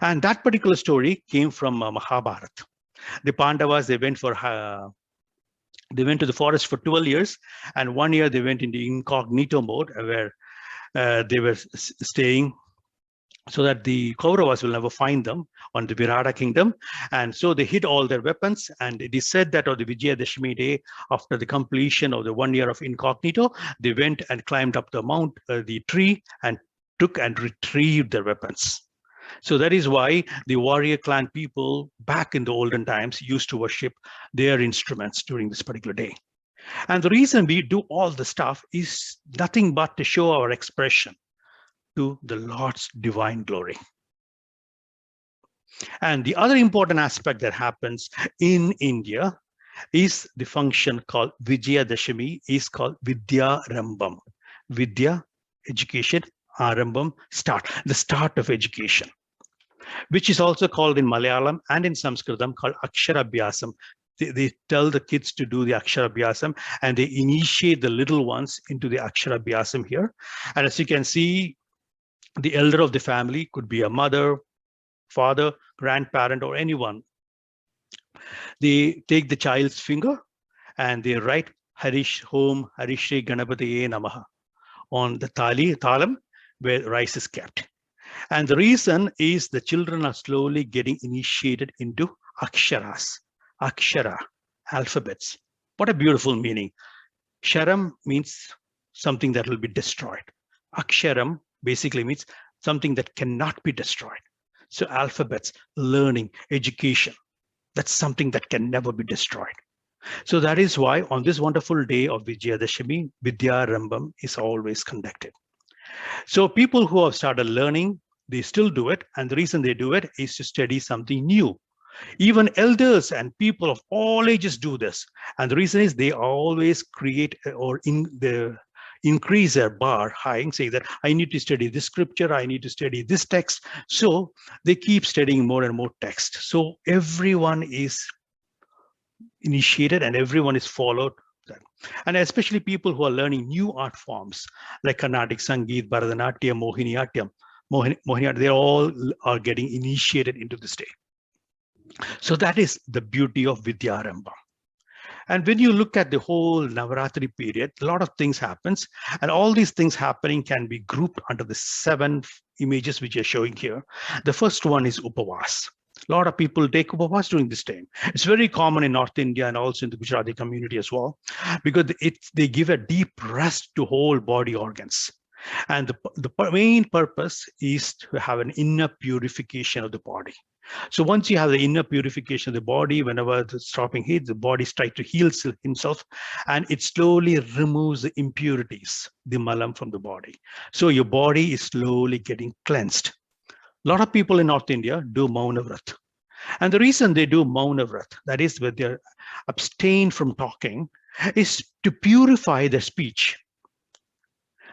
Speaker 1: And that particular story came from Mahabharata. The Pandavas, they went to the forest for 12 years, and 1 year they went into incognito mode where they were staying so that the Kauravas will never find them on the Virata kingdom. And so they hid all their weapons. And it is said that on the Vijayadashmi day, after the completion of the 1 year of incognito, they went and climbed up the tree and took and retrieved their weapons. So that is why the warrior clan people back in the olden times used to worship their instruments during this particular day. And the reason we do all the stuff is nothing but to show our expression to the Lord's divine glory. And the other important aspect that happens in India is the function called Vijayadashami, is called Vidya Rambam. Vidya, education, Arambam, start, the start of education, which is also called in Malayalam and in Sanskritam called Aksharabhyasam. They tell the kids to do the Aksharabhyasam and they initiate the little ones into the Aksharabhyasam here. And as you can see, the elder of the family could be a mother, father, grandparent, or anyone. They take the child's finger and they write Harish Home, Harishri Ganapatiye Namaha on the thalam where rice is kept. And the reason is the children are slowly getting initiated into aksharas, akshara, alphabets. What a beautiful meaning. Sharam means something that will be destroyed. Aksharam basically means something that cannot be destroyed. So alphabets, learning, education, that's something that can never be destroyed. So that is why on this wonderful day of Vijayadashami, Vidya Rambam is always conducted. So people who have started learning, they still do it. And the reason they do it is to study something new. Even elders and people of all ages do this. And the reason is they always create or increase their bar high and say that I need to study this scripture, I need to study this text. So they keep studying more and more text. So everyone is initiated and everyone is followed. And especially people who are learning new art forms like Carnatic Sangeet, Bharatanatyam, Mohiniyattam, they all are getting initiated into this day. So that is the beauty of Vidyarambha. And when you look at the whole Navaratri period, a lot of things happens, and all these things happening can be grouped under the 7 images which are showing here. The first one is Upavas. A lot of people take Upavas during this time. It's very common in North India and also in the Gujarati community as well, because they give a deep rest to whole body organs. And the main purpose is to have an inner purification of the body. So once you have the inner purification of the body, whenever the stopping hits, the body tries to heal himself, and it slowly removes the impurities, the malam from the body. So your body is slowly getting cleansed. A lot of people in North India do Maunavrat. And the reason they do Maunavrat, that is where they abstain from talking, is to purify their speech.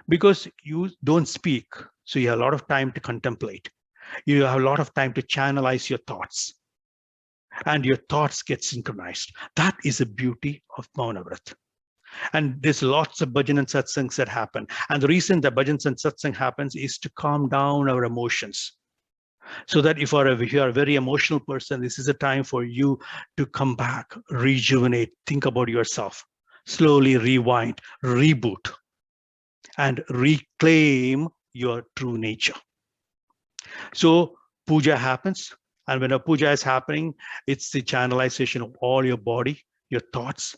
Speaker 1: Because you don't speak, so you have a lot of time to contemplate. You have a lot of time to channelize your thoughts. And your thoughts get synchronized. That is the beauty of Maunavrat. And there's lots of bhajan and satsangs that happen. And the reason that bhajans and satsang happens is to calm down our emotions. So that if you are a very emotional person, this is a time for you to come back, rejuvenate, think about yourself, slowly rewind, reboot, and reclaim your true nature. So puja happens. And when a puja is happening, it's the channelization of all your body, your thoughts,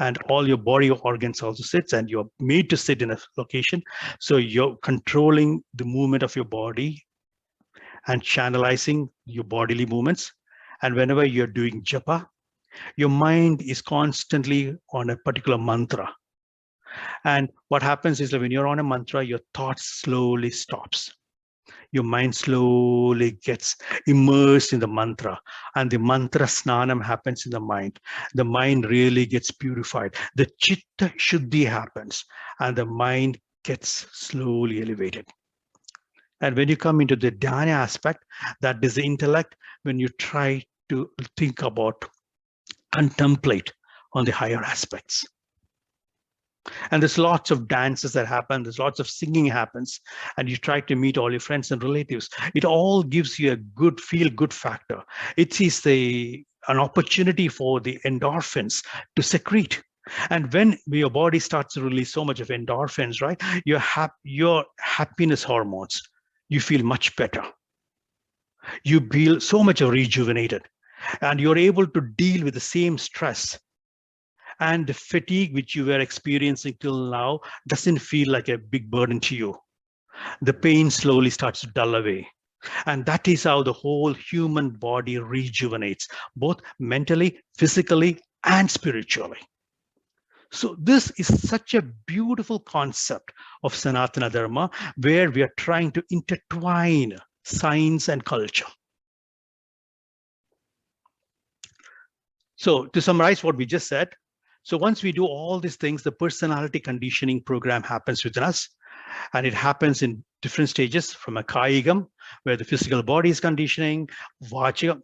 Speaker 1: and all your body organs also sits, and you're made to sit in a location. So you're controlling the movement of your body and channelizing your bodily movements. And whenever you're doing japa, your mind is constantly on a particular mantra. And what happens is that when you're on a mantra, your thoughts slowly stops. Your mind slowly gets immersed in the mantra, and the mantra snanam happens in the mind. The mind really gets purified. The chitta shuddhi happens, and the mind gets slowly elevated. And when you come into the dhyana aspect, that is the intellect, when you try to think about, contemplate on the higher aspects. And there's lots of dances that happen, there's lots of singing happens, and you try to meet all your friends and relatives. It all gives you a good feel-good factor. It is an opportunity for the endorphins to secrete. And when your body starts to release so much of endorphins, right, your happiness hormones, you feel much better. You feel so much rejuvenated, and you're able to deal with the same stress. And the fatigue which you were experiencing till now doesn't feel like a big burden to you. The pain slowly starts to dull away. And that is how the whole human body rejuvenates, both mentally, physically, and spiritually. So this is such a beautiful concept of Sanatana Dharma, where we are trying to intertwine science and culture. So to summarize what we just said, so once we do all these things, the personality conditioning program happens within us, and it happens in different stages, from a kayigam, where the physical body is conditioning, vachikam,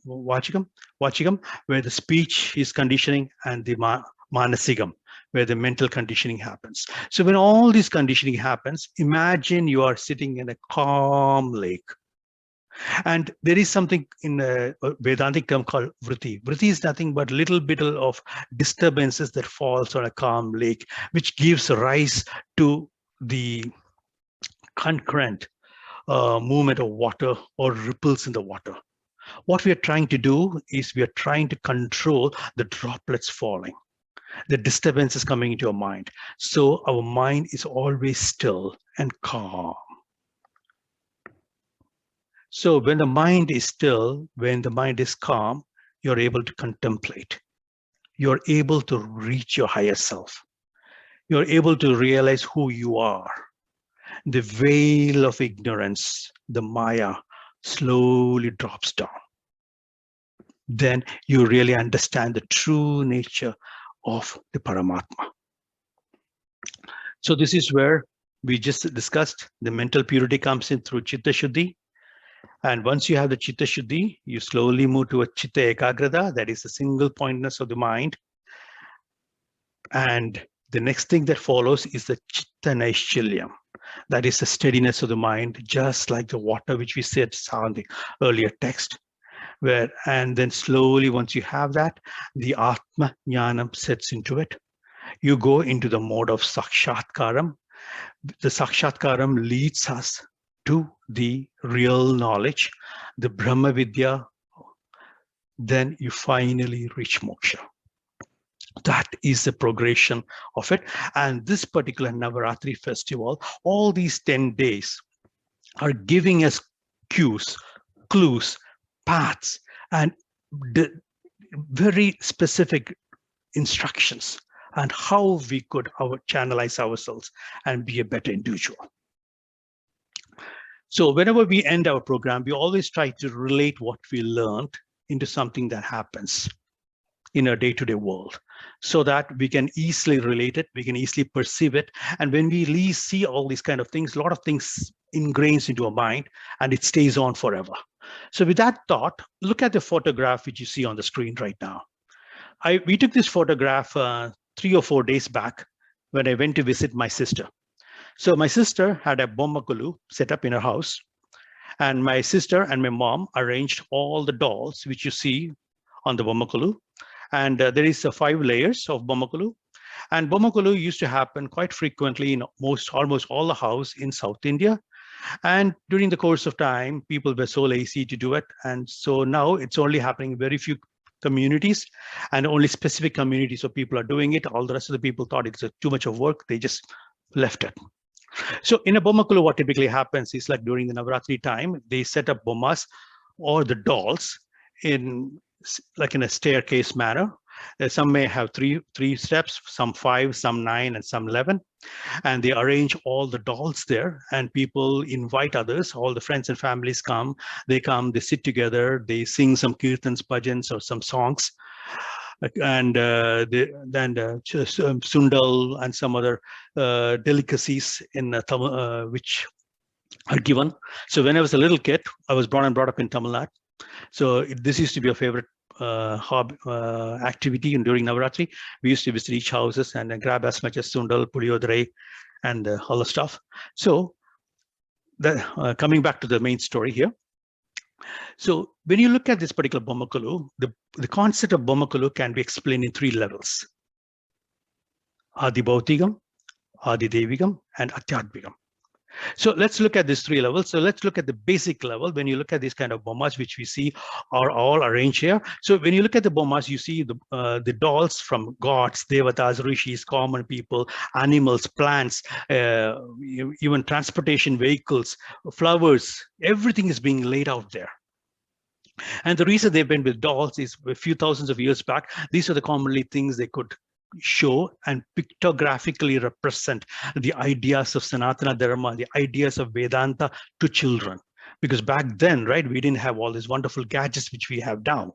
Speaker 1: where the speech is conditioning, and the manasigam, where the mental conditioning happens. So when all this conditioning happens, imagine you are sitting in a calm lake. And there is something in a Vedantic term called vritti. Vritti is nothing but little bit of disturbances that falls on a calm lake, which gives rise to the concurrent movement of water or ripples in the water. What we are trying to do is we are trying to control the droplets falling, the disturbances coming into your mind. So our mind is always still and calm. So when the mind is still, when the mind is calm, you're able to contemplate. You're able to reach your higher self. You're able to realize who you are. The veil of ignorance, the Maya, slowly drops down. Then you really understand the true nature of the Paramatma. So this is where we just discussed the mental purity comes in through Chitta Shuddhi. And once you have the Chitta Shuddhi, you slowly move to a Chitta Ekagrata, that is the single pointedness of the mind. And the next thing that follows is the Chitta Naishchalyam, that is the steadiness of the mind, just like the water which we said saw in the earlier text. And then slowly, once you have that, the Atma Jnanam sets into it. You go into the mode of Sakshatkaram. The Sakshatkaram leads us to the real knowledge, the Brahma Vidya. Then you finally reach moksha. That is the progression of it. And this particular Navaratri festival, all these 10 days are giving us cues, clues, paths, and very specific instructions on how we could channelize ourselves and be a better individual. So whenever we end our program, we always try to relate what we learned into something that happens in our day-to-day world, so that we can easily relate it, we can easily perceive it. And when we see all these kind of things, a lot of things ingrains into our mind, and it stays on forever. So with that thought, look at the photograph which you see on the screen right now. We took this photograph 3 or 4 days back when I went to visit my sister. So my sister had a Bommakulu set up in her house, and my sister and my mom arranged all the dolls which you see on the Bommakulu. And there is 5 layers of Bommakulu. And Bommakulu used to happen quite frequently in almost all the house in South India. And during the course of time, people were so lazy to do it. And so now it's only happening in very few communities, and only specific communities of people are doing it. All the rest of the people thought it's too much of work. They just left it. So in a Bommakulu, what typically happens is, like during the Navaratri time, they set up bommas or the dolls in a staircase manner. Some may have three steps, some 5, some 9, and some 11. And they arrange all the dolls there, and people invite others. All the friends and families come. They sit together, they sing some kirtans, bhajans, or some songs. And then sundal and some other delicacies in which are given. So when I was a little kid, I was born and brought up in Tamil Nadu. So this used to be a favorite activity. And during Navaratri, we used to visit each houses and grab as much as sundal, puliyodare, and all the stuff. So coming back to the main story here. So when you look at this particular Bommakulu, the concept of Bommakulu can be explained in 3 levels: Adi Bhautigam, Adi Devigam, and Atyadvikam. So let's look at these 3 levels. So let's look at the basic level. When you look at these kind of bommas, which we see are all arranged here. So when you look at the bommas, you see the dolls from gods, devatas, rishis, common people, animals, plants, even transportation vehicles, flowers, everything is being laid out there. And the reason they've been with dolls is a few thousands of years back, these are the commonly things they could show and pictographically represent the ideas of Sanatana Dharma, the ideas of Vedanta to children. Because back then, right, we didn't have all these wonderful gadgets which we have now.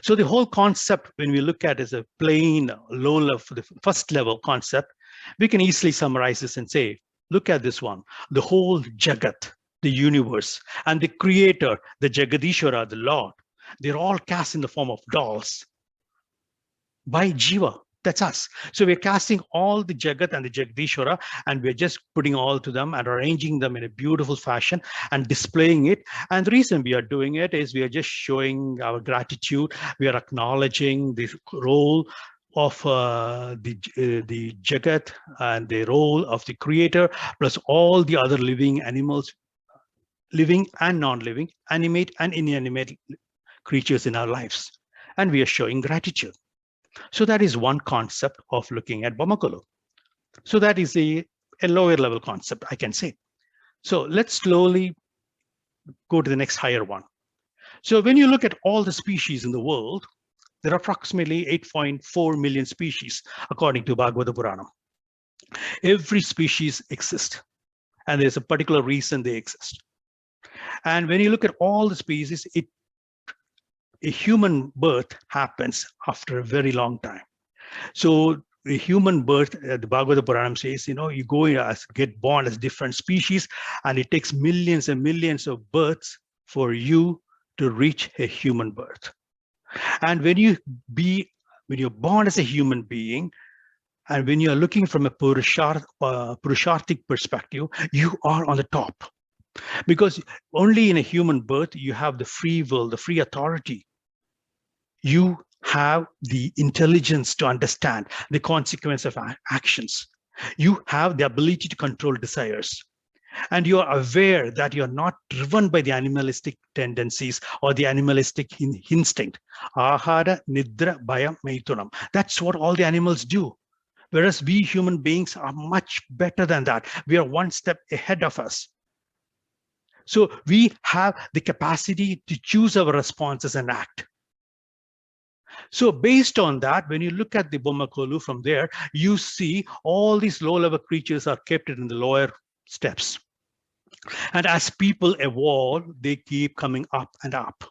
Speaker 1: So the whole concept, when we look at it as a plain, low level, the first level concept, we can easily summarize this and say, look at this one, the whole Jagat, the universe, and the creator, the Jagadishwara, the Lord, they're all cast in the form of dolls by Jiva. That's us. So we're casting all the Jagat and the Jagadishwara, and we're just putting all to them and arranging them in a beautiful fashion and displaying it. And the reason we are doing it is we are just showing our gratitude. We are acknowledging the role of the Jagat and the role of the creator, plus all the other living animals, living and non-living, animate and inanimate creatures in our lives. And we are showing gratitude. So that is one concept of looking at Bommakulu. So that is a lower level concept, I can say. So let's slowly go to the next higher one. So when you look at all the species in the world, there are approximately 8.4 million species, according to Bhagavata Puranam. Every species exists, and there's a particular reason they exist. And when you look at all the species, a human birth happens after a very long time. So the human birth, the Bhagavata Puranam says, you go get born as different species, and it takes millions and millions of births for you to reach a human birth. And when you're born as a human being, and when you're looking from a Purusharthic perspective, you are on the top. Because only in a human birth, you have the free will, the free authority. You have the intelligence to understand the consequence of actions. You have the ability to control desires. And you are aware that you're not driven by the animalistic tendencies or the animalistic instinct. Ahara, nidra, bhaya, maitunam. That's what all the animals do. Whereas we human beings are much better than that. We are one step ahead of us. So we have the capacity to choose our responses and act. So based on that, when you look at the Bommakulu from there, you see all these low-level creatures are kept in the lower steps. And as people evolve, they keep coming up and up.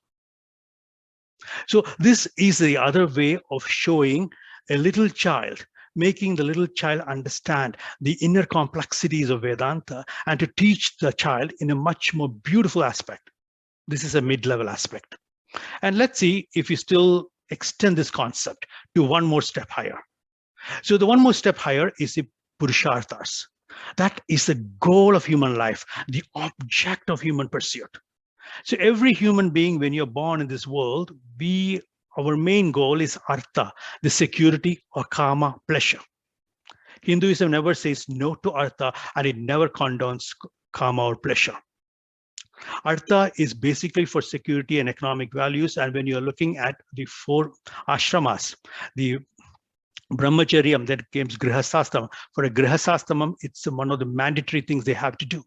Speaker 1: So this is the other way of showing a little child, making the little child understand the inner complexities of Vedanta and to teach the child in a much more beautiful aspect. This is a mid-level aspect. And let's see if we still extend this concept to one more step higher. So the one more step higher is Purusharthas. That is the goal of human life, the object of human pursuit. So every human being, when you're born in this world, our main goal is artha, the security or kama, pleasure. Hinduism never says no to artha, and it never condones kama or pleasure. Artha is basically for security and economic values. And when you're looking at the 4 ashramas, the brahmacharyam, that comes grihasthastamam. For a grihasthastamam, it's one of the mandatory things they have to do.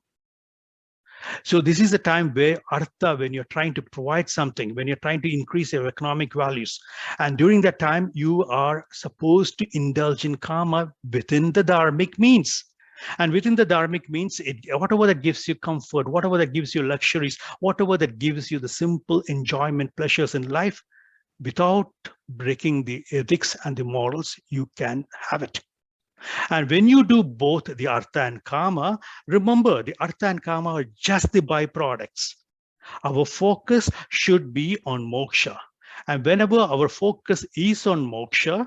Speaker 1: So this is the time where artha, when you're trying to provide something, when you're trying to increase your economic values, and during that time, you are supposed to indulge in kama within the dharmic means. And within the dharmic means, whatever that gives you comfort, whatever that gives you luxuries, whatever that gives you the simple enjoyment, pleasures in life, without breaking the ethics and the morals, you can have it. And when you do both the artha and kama, remember the artha and kama are just the byproducts. Our focus should be on moksha. And whenever our focus is on moksha,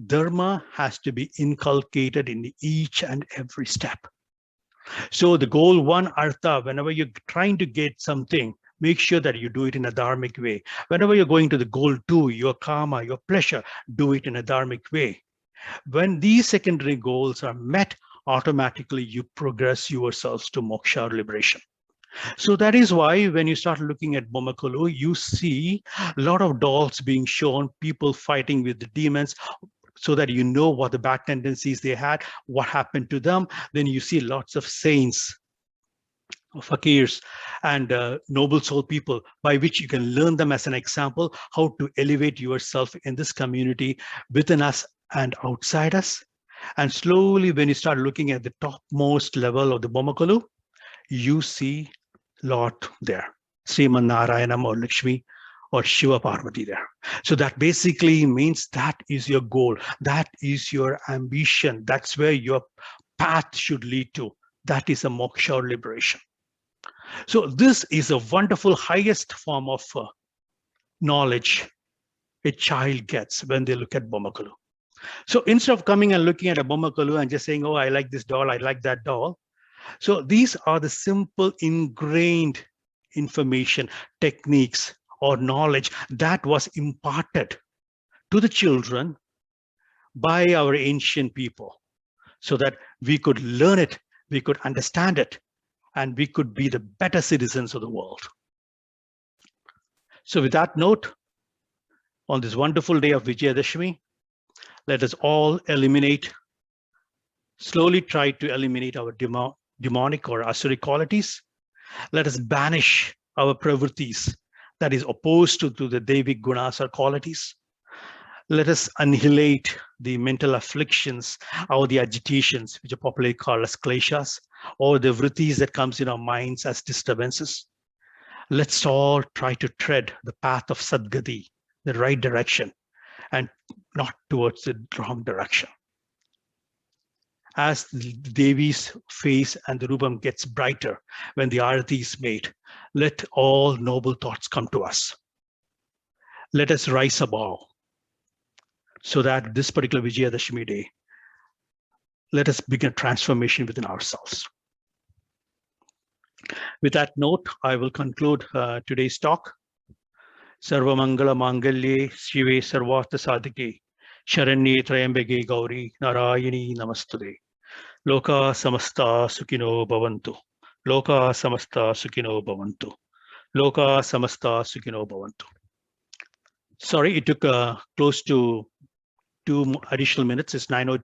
Speaker 1: dharma has to be inculcated in each and every step. So the goal 1, artha, whenever you're trying to get something, make sure that you do it in a dharmic way. Whenever you're going to the goal 2, your kama, your pleasure, do it in a dharmic way. When these secondary goals are met, automatically you progress yourselves to moksha or liberation. So that is why when you start looking at Bomakolu, you see a lot of dolls being shown, people fighting with the demons, so that you know what the bad tendencies they had, what happened to them. Then you see lots of saints, fakirs, and noble soul people, by which you can learn them as an example, how to elevate yourself in this community, within us and outside us. And slowly, when you start looking at the topmost level of the Bomakolu, you see Lord there, Sriman Narayanam or Lakshmi or Shiva Parvati there. So that basically means that is your goal. That is your ambition. That's where your path should lead to. That is a moksha or liberation. So this is a wonderful highest form of knowledge a child gets when they look at Bomakolu. So instead of coming and looking at a Bomakolu and just saying, oh, I like this doll, I like that doll. So these are the simple ingrained information, techniques, or knowledge that was imparted to the children by our ancient people, so that we could learn it, we could understand it, and we could be the better citizens of the world. So with that note, on this wonderful day of Vijayadashami, let us all slowly try to eliminate our demonic or asuric qualities. Let us banish our pravrittis, that is opposed to the Devic gunas or qualities. Let us annihilate the mental afflictions or the agitations, which are popularly called as kleshas, or the vrittis that comes in our minds as disturbances. Let's all try to tread the path of Sadgati, the right direction, and not towards the wrong direction. As the Devi's face and the Rupam gets brighter when the Arati is made, let all noble thoughts come to us. Let us rise above, so that this particular Vijayadashami day, let us begin a transformation within ourselves. With that note, I will conclude today's talk. Sarva Mangala Mangalye Shive Sarvartha Sadhike Sharanye Trayambage Gauri Narayani Namastude. Loka Samasta Sukhino Bhavantu. Loka Samasta Sukhino Bhavantu. Loka Samasta Sukhino Bhavantu. Sorry, it took close to 2 additional minutes. It's 9:02.